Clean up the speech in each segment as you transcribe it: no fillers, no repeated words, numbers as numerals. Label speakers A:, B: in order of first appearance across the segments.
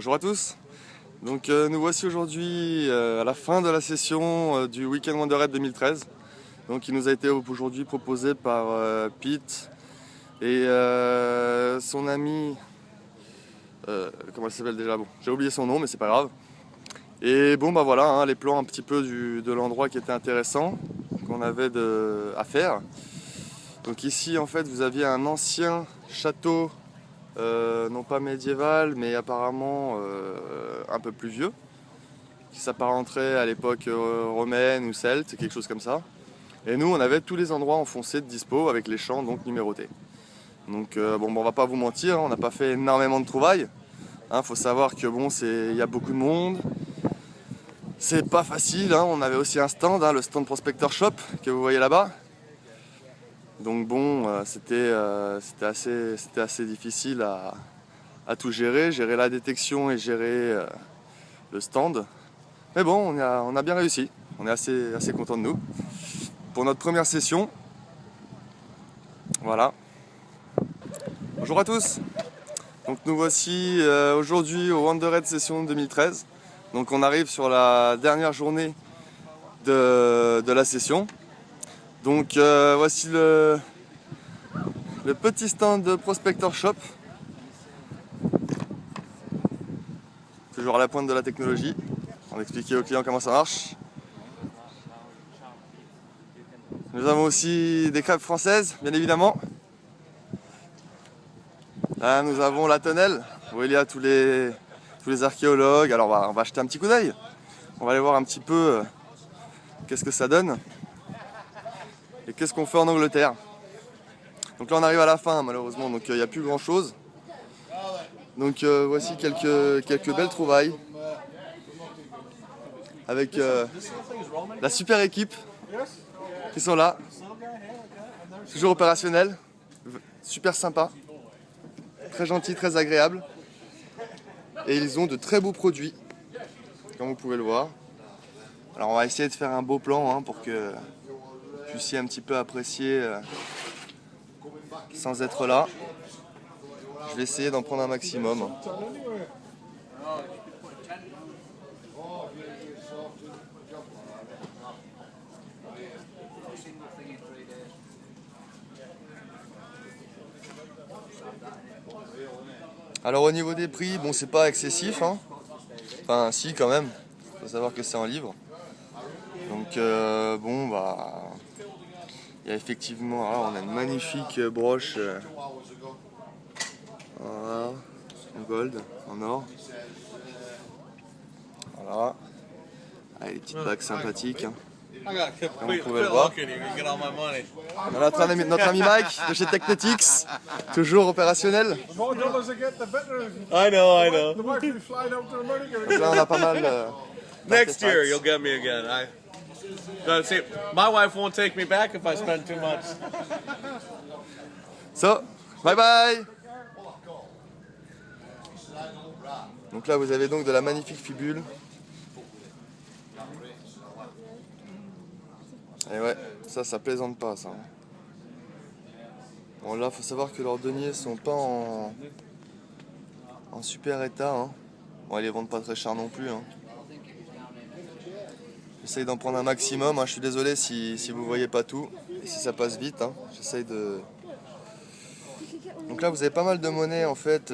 A: Bonjour à tous. Donc nous voici aujourd'hui à la fin de la session du Weekend Wanderhead 2013. Donc il nous a été aujourd'hui proposé par Pete et son ami, comment elle s'appelle déjà, bon, j'ai oublié son nom mais c'est pas grave. Et bon bah voilà, hein, les plans un petit peu de l'endroit qui était intéressant, qu'on avait à faire. Donc ici en fait vous aviez un ancien château, non pas médiéval mais apparemment un peu plus vieux, qui s'apparenterait à l'époque romaine ou celte, quelque chose comme ça. Et nous on avait tous les endroits enfoncés de dispo avec les champs donc numérotés. Donc bon, on va pas vous mentir, on n'a pas fait énormément de trouvailles. Faut savoir que bon, il y a beaucoup de monde. C'est pas facile, on avait aussi un stand, le stand Prospector Shop que vous voyez là-bas. Donc bon, c'était assez difficile à tout gérer la détection et gérer le stand. Mais bon, on a bien réussi, on est assez content de nous. Pour notre première session, voilà. Bonjour à tous. Donc nous voici aujourd'hui au Wanderhead session 2013. Donc on arrive sur la dernière journée de la session. Donc voici le petit stand de Prospector Shop. Toujours à la pointe de la technologie. On va expliquer aux clients comment ça marche. Nous avons aussi des crêpes françaises, bien évidemment. Là nous avons la tonnelle, où il y a tous les archéologues. Alors on va jeter un petit coup d'œil. On va aller voir un petit peu qu'est-ce que ça donne. Et qu'est-ce qu'on fait en Angleterre. Donc là on arrive à la fin malheureusement, donc il n'y a plus grand chose. Donc voici quelques belles trouvailles. Avec la super équipe qui sont là. Toujours opérationnels. Super sympa. Très gentil, très agréable. Et ils ont de très beaux produits, comme vous pouvez le voir. Alors on va essayer de faire un beau plan pour que vous puissiez un petit peu apprécier sans être là. Je vais essayer d'en prendre un maximum. Alors au niveau des prix, bon c'est pas excessif, Enfin si quand même, faut savoir que c'est en livres. Donc bon bah il y a effectivement, on a une magnifique broche voilà, en gold, en or. Voilà. Les petites bagues sympathiques. Comme vous pouvez le voir. On a notre ami Mike de chez Technetics, toujours opérationnel. Donc là on a pas mal.
B: Next year you'll get me again. No, see, my wife won't take me back if I spend too much.
A: So, bye bye. Donc là vous avez donc de la magnifique fibule. Et ouais, ça plaisante pas ça. Bon là faut savoir que leurs deniers sont pas en super état. Bon ils les vendent pas très cher non plus. J'essaye d'en prendre un maximum, je suis désolé si vous voyez pas tout et si ça passe vite. J'essaye de... Donc là vous avez pas mal de monnaie en fait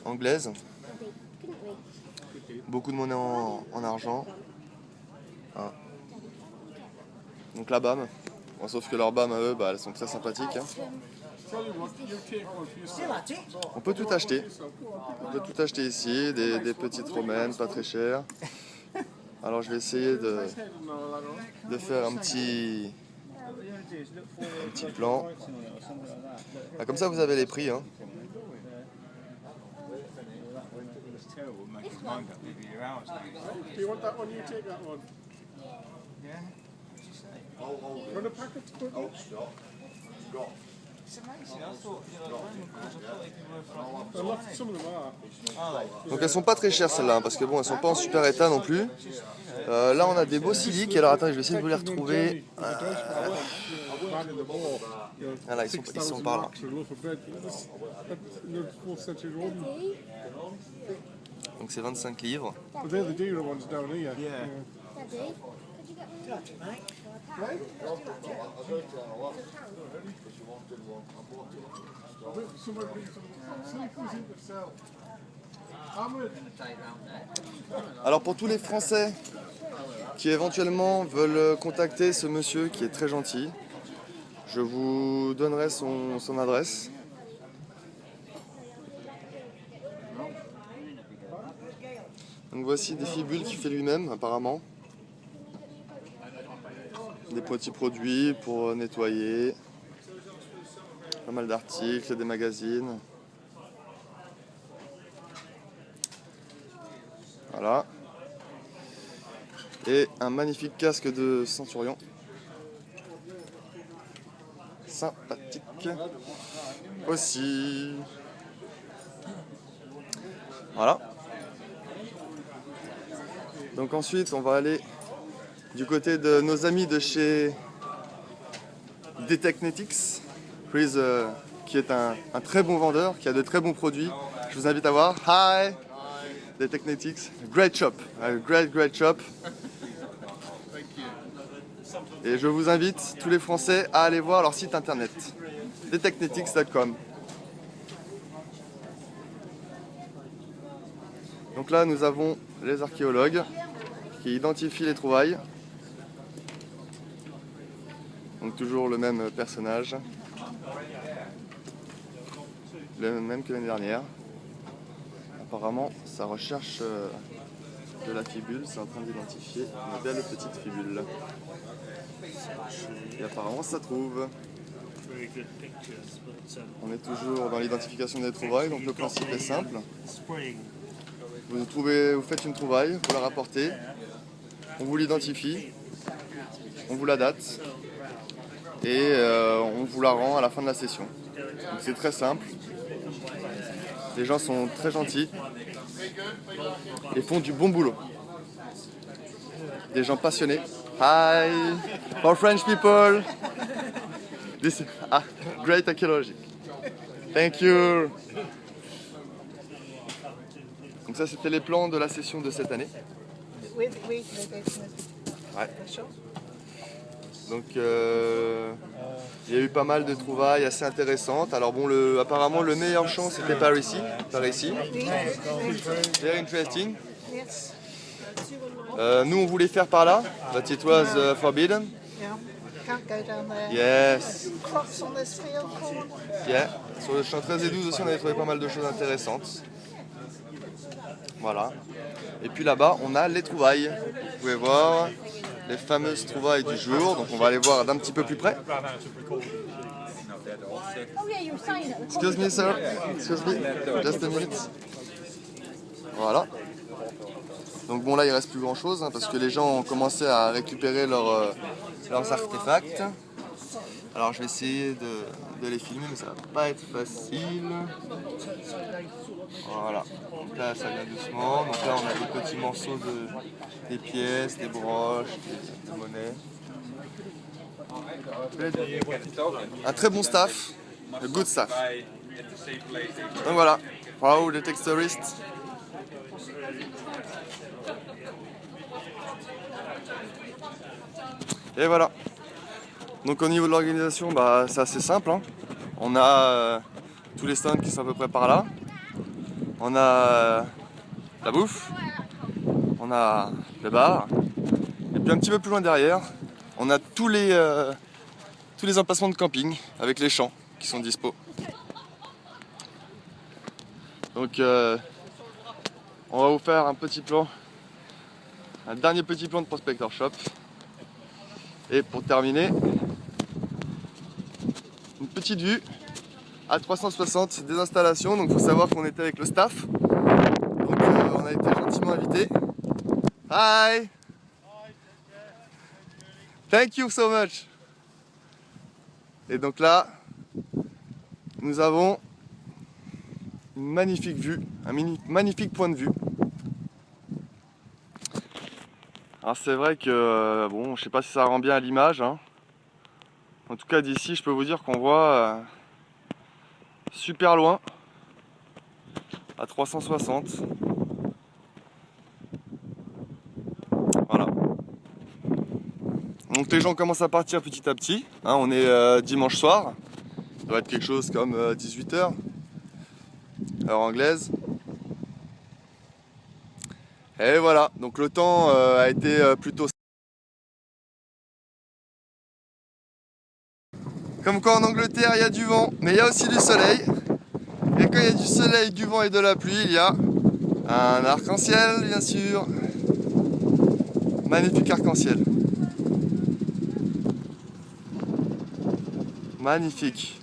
A: anglaise. Beaucoup de monnaie en argent. Donc la BAM, bon, sauf que leurs BAM à eux, elles sont très sympathiques. On peut tout acheter. On peut tout acheter ici, des petites romaines, pas très chères. Alors je vais essayer de faire un petit plan. Comme ça vous avez les prix. Donc elles sont pas très chères celles-là, parce que bon elles sont pas en super état non plus. Là on a des beaux siliques, alors attendez je vais essayer de vous les retrouver. Voilà, ils sont par là. Donc c'est 25 livres. Alors pour tous les Français qui éventuellement veulent contacter ce monsieur qui est très gentil, je vous donnerai son adresse. Donc voici des fibules qu'il fait lui-même apparemment. Des petits produits pour nettoyer. Pas mal d'articles, des magazines. Voilà. Et un magnifique casque de centurion. Sympathique aussi. Voilà. Donc ensuite on va aller du côté de nos amis de chez D-Technetics, Chris, qui est un très bon vendeur, qui a de très bons produits. Je vous invite à voir. Hi, D-Technetics, great shop, a great shop. Et je vous invite, tous les Français, à aller voir leur site internet, dtechnetics.com. Donc là, nous avons les archéologues qui identifient les trouvailles. Donc toujours le même personnage, le même que l'année dernière. Apparemment, sa recherche de la fibule, c'est en train d'identifier une belle petite fibule. Et apparemment, ça trouve. On est toujours dans l'identification des trouvailles, donc le principe est simple. Vous faites une trouvaille, vous la rapportez, on vous l'identifie, on vous la date et on vous la rend à la fin de la session. Donc c'est très simple. Les gens sont très gentils et font du bon boulot. Des gens passionnés. Hi, for French people. This is great archaeology. Thank you. Donc ça c'était les plans de la session de cette année.
C: Oui.
A: Ouais. Donc il y a eu pas mal de trouvailles assez intéressantes. Alors bon, apparemment le meilleur champ c'était par ici. Very interesting. Nous on voulait faire par là, but it was forbidden.
C: Can't go down there.
A: Yes.
C: Crocs on this field.
A: Yeah. Sur le champ 13 et 12 aussi on avait trouvé pas mal de choses intéressantes. Voilà. Et puis là-bas on a les trouvailles. Vous pouvez voir les fameuses trouvailles du jour. Donc on va aller voir d'un petit peu plus près. Excuse me sir. Excuse me. Just a minute. Voilà. Donc bon là il reste plus grand chose parce que les gens ont commencé à récupérer leurs artefacts. Alors je vais essayer de les filmer mais ça va pas être facile. Voilà, donc là ça vient doucement. Donc là on a des petits morceaux des pièces, des broches, des monnaies. Un très bon staff, a good staff. Donc voilà, wow, the texturist. Et voilà. Donc au niveau de l'organisation, c'est assez simple. Hein. On a tous les stands qui sont à peu près par là. On a la bouffe. On a le bar. Et puis un petit peu plus loin derrière, on a tous les emplacements de camping avec les champs qui sont dispo. Donc on va vous faire un petit plan, un dernier petit plan de Prospector Shop. Et pour terminer, une petite vue à 360 des installations. Donc il faut savoir qu'on était avec le staff. Donc on a été gentiment invités. Hi! Thank you so much! Et donc là, nous avons une magnifique vue, un magnifique point de vue. Alors c'est vrai que, bon, je sais pas si ça rend bien à l'image, hein, En tout cas d'ici je peux vous dire qu'on voit super loin, à 360. Voilà. Donc les gens commencent à partir petit à petit, hein, on est dimanche soir, ça doit être quelque chose comme 18 h, heure anglaise. Et voilà, donc le temps a été plutôt... Comme quoi en Angleterre il y a du vent, mais il y a aussi du soleil. Et quand il y a du soleil, du vent et de la pluie, il y a un arc-en-ciel bien sûr. Magnifique arc-en-ciel. Magnifique.